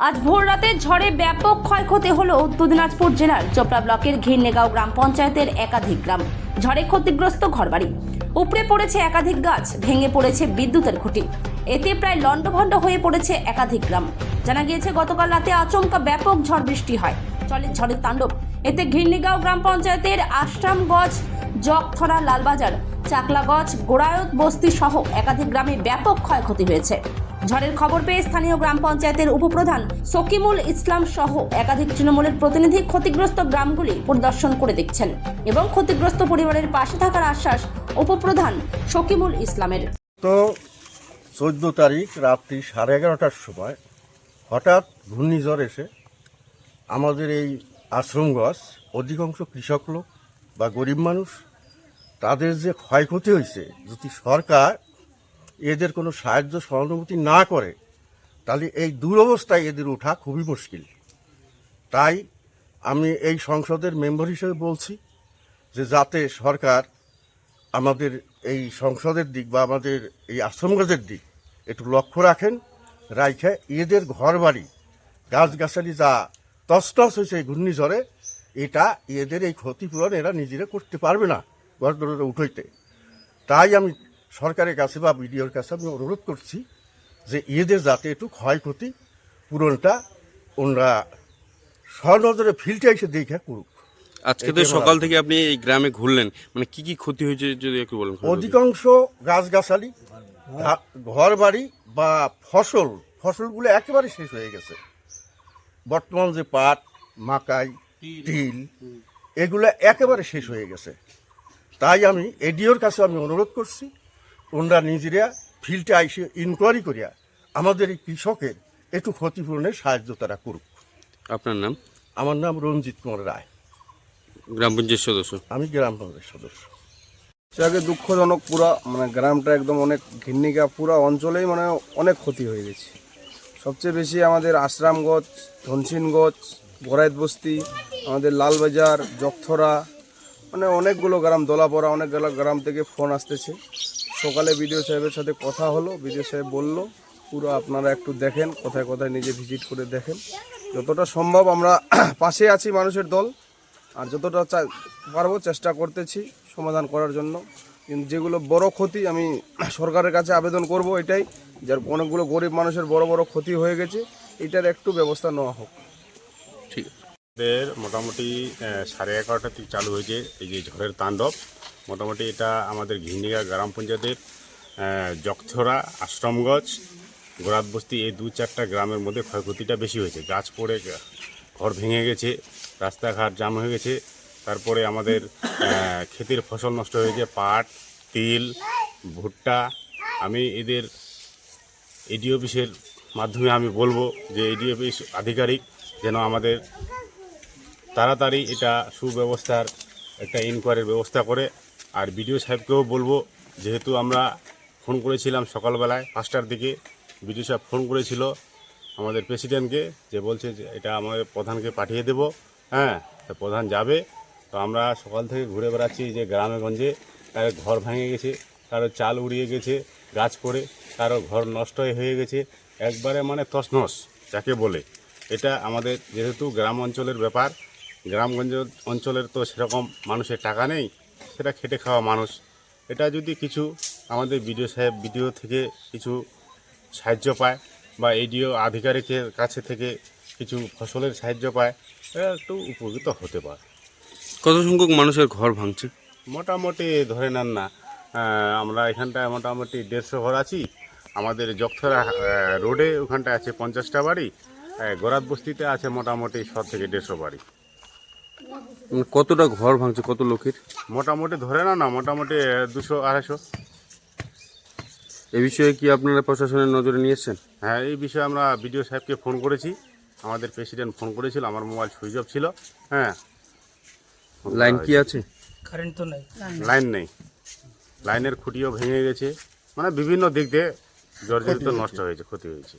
আজ ভোর রাতে ঝড়ে ব্যাপক ক্ষয়ক্ষতি হলো উত্তর দিনাজপুর জেলার চোপড়া ব্লকের ঘিরনেগাঁও গ্রাম পঞ্চায়েতের একাধিক গ্রাম। ঝড়ে ক্ষতিগ্রস্ত ঘরবাড়ি, উপড়ে পড়েছে একাধিক গাছ, ভেঙে পড়েছে বিদ্যুতের খুঁটি। এতে প্রায় লণ্ডভণ্ড হয়ে পড়েছে একাধিক গ্রাম। জানা গিয়েছে গতকাল রাতে আচমকা ব্যাপক ঝড় বৃষ্টি হয়, চলে ঝড়ের তাণ্ডব। এতে ঘিরনেগাঁও গ্রাম পঞ্চায়েতের আশ্রামগঞ্জ, জগথরা, লালবাজার, চাকলাগঞ্জ, গোড়ায়ত বস্তি সহ একাধিক গ্রামে ব্যাপক ক্ষয়ক্ষতি হয়েছে। ঝড়ের খবর পেয়ে স্থানীয় গ্রাম পঞ্চায়েতের উপপ্রধান সকিমুল ইসলাম সহ একাধিক তৃণমূলের প্রতিনিধি ক্ষতিগ্রস্ত গ্রামগুলি পরিদর্শন করে দেখছেন এবং ক্ষতিগ্রস্ত পরিবারের পাশে থাকার আশ্বাস উপপ্রধান সকিমুল ইসলামের। তো 14 তারিখ রাত্রি 11:30টার সময় হঠাৎ ঘূর্ণিঝড় এসে আমাদের এই আশ্রমগঞ্জ অধিকাংশ কৃষক লোক বা গরিব মানুষ, তাদের যে ক্ষয়ক্ষতি হয়েছে, যদি সরকার এদের কোনো সাহায্য সহানুভূতি না করে তাহলে এই দুরবস্থায় এদের ওঠা খুবই মুশকিল। তাই আমি এই সংসদের মেম্বার হিসেবে বলছি যে যাতে সরকার আমাদের এই সংসদের দিক বা আমাদের এই আশ্রমগঞ্জের দিক একটু লক্ষ্য রাখেন, রাইখে এদের ঘরবাড়ি গাছগাছালি যা তছনছ হয়েছে এই ঘূর্ণিঝড়ে, এটা এদের এই ক্ষতিপূরণ এরা নিজেরা করতে পারবে না ঘর দরে উঠইতে। তাই আমি সরকারের কাছে বা বিডিওর কাছে আমি অনুরোধ করছি যে এদের যাতে একটু ক্ষয়ক্ষতি পূরণটা ওনারা সনজরে ফিল্টে এসে দেখে করুক। আজকে তো সকাল থেকে আপনি এই গ্রামে ঘুরলেন, মানে কি কি ক্ষতি হয়েছে যদি একটু বলেন। অধিকাংশ গাছগাছালি, ঘর বাড়ি বা ফসলগুলো একেবারে শেষ হয়ে গেছে। বর্তমান যে পাট, মাকাই, তিল, এগুলো একেবারে শেষ হয়ে গেছে। তাই আমি এডিওর কাছে আমি অনুরোধ করছি ওনারা নিজেরা ফিল্ডে আইসে ইনকোয়ারি করিয়া আমাদের এই কৃষকের একটু ক্ষতিপূরণের সাহায্য তারা করুক। আপনার নাম? আমার নাম রঞ্জিত কুমার রায়, গ্রাম পঞ্চায়েত সদস্য। আমি গ্রাম পঞ্চায়েত সদস্য। আগে দুঃখজনক, পুরা মানে গ্রামটা একদম অনেক ঘিন্নিকা, পুরা অঞ্চলেই মানে অনেক ক্ষতি হয়ে গেছে। সবচেয়ে বেশি আমাদের আশ্রামগঞ্জ, ধনসিনগঞ্জ, গোড়ায়ত বস্তি, আমাদের লালবাজার, জগথরা, মানে অনেকগুলো গ্রাম, দোলাপড়া, অনেকগুলো গ্রাম থেকে ফোন আসতেছে। সকালে বিডিও সাহেবের সাথে কথা হলো, বিডিও সাহেব বলল পুরো আপনারা একটু দেখেন, কোথায় কোথায় নিজে ভিজিট করে দেখেন। যতটা সম্ভব আমরা পাশে আছি মানুষের দল, আর যতটা পারবো চেষ্টা করতেছি সমাধান করার জন্য। কিন্তু যেগুলো বড় ক্ষতি, আমি সরকারের কাছে আবেদন করব এটাই, যার অনেকগুলো গরিব মানুষের বড় বড় ক্ষতি হয়ে গেছে, এটার একটু ব্যবস্থা নেওয়া হোক। ঠিক আছে। আমাদের মোটামুটি 11:30 থেকে চালু হয়েছে এই যে ঝড়ের তাণ্ডব। মোটামুটি এটা আমাদের ঘিরনেগাঁও গ্রাম পঞ্চায়েতের জগথরা, আশ্রমগঞ্জ, গোড়াত বস্তি, এই 2-4টা গ্রামের মধ্যে ক্ষয়ক্ষতিটা বেশি হয়েছে। গাছ পড়ে ঘর ভেঙে গেছে, রাস্তাঘাট জাম হয়ে গেছে। তারপরে আমাদের ক্ষেতের ফসল নষ্ট হয়েছে, পাট, তিল, ভুট্টা। আমি এদের এডি অফিসের মাধ্যমে আমি বলবো যে এডি অফিস আধিকারিক যেন আমাদের তাড়াতাড়ি এটা সুব্যবস্থার একটা ইনকোয়ারির ব্যবস্থা করে। আর বিডিও সাহেবকেও বলবো, যেহেতু আমরা ফোন করেছিলাম সকালবেলায় 5টার দিকে, বিডিও সাহেব ফোন করেছিল আমাদের প্রেসিডেন্টকে, যে বলছে যে এটা আমাদের প্রধানকে পাঠিয়ে দেব। হ্যাঁ, তো প্রধান যাবে। তো আমরা সকাল থেকে ঘুরে বেড়াচ্ছি যে গ্রামে গঞ্জে কারো ঘর ভেঙে গেছে, কারো চাল উড়িয়ে গেছে গাছ পড়ে, কারো ঘর নষ্ট হয়ে গেছে, একবারে মানে তছনছ যাকে বলে। এটা আমাদের যেহেতু গ্রাম অঞ্চলের ব্যাপার, গ্রামগঞ্জ অঞ্চলের তো সেরকম মানুষের টাকা নেই, সেটা খেটে খাওয়া মানুষ। এটা যদি কিছু আমাদের বিডিও সাহেব, বিডিও থেকে কিছু সাহায্য পায় বা এডিও আধিকারিকের কাছে থেকে কিছু ফসলের সাহায্য পায়, এটা একটু উপকৃত হতে পারে। কত সংখ্যক মানুষের ঘর ভাঙছে? মোটামুটি ধরে নেন না, আমরা এখানটায় মোটামুটি 150 ঘর আছি। আমাদের জগথরা রোডে ওখানটায় আছে 50টা বাড়ি, গোড়াত বস্তিতে আছে মোটামুটি 100 থেকে 150 বাড়ি। কতটা ঘর ভাঙছে, কত লোকের? মোটামুটি ধরে না মোটামুটি 200-250। এ বিষয়ে কি আপনারা প্রশাসনের নজরে নিয়েছেন? হ্যাঁ, এই বিষয়ে আমরা বিডিও সাহেবকে ফোন করেছি, আমাদের প্রেসিডেন্ট ফোন করেছিল, আমার মোবাইল সুইচ অফ ছিল। হ্যাঁ, লাইন কি আছে? কারেন্ট তো নাই, লাইন নেই, লাইনের খুঁটিও ভেঙে গেছে, মানে বিভিন্ন দিক দিয়ে জর্জরিত নষ্ট হয়েছে, ক্ষতি হয়েছে।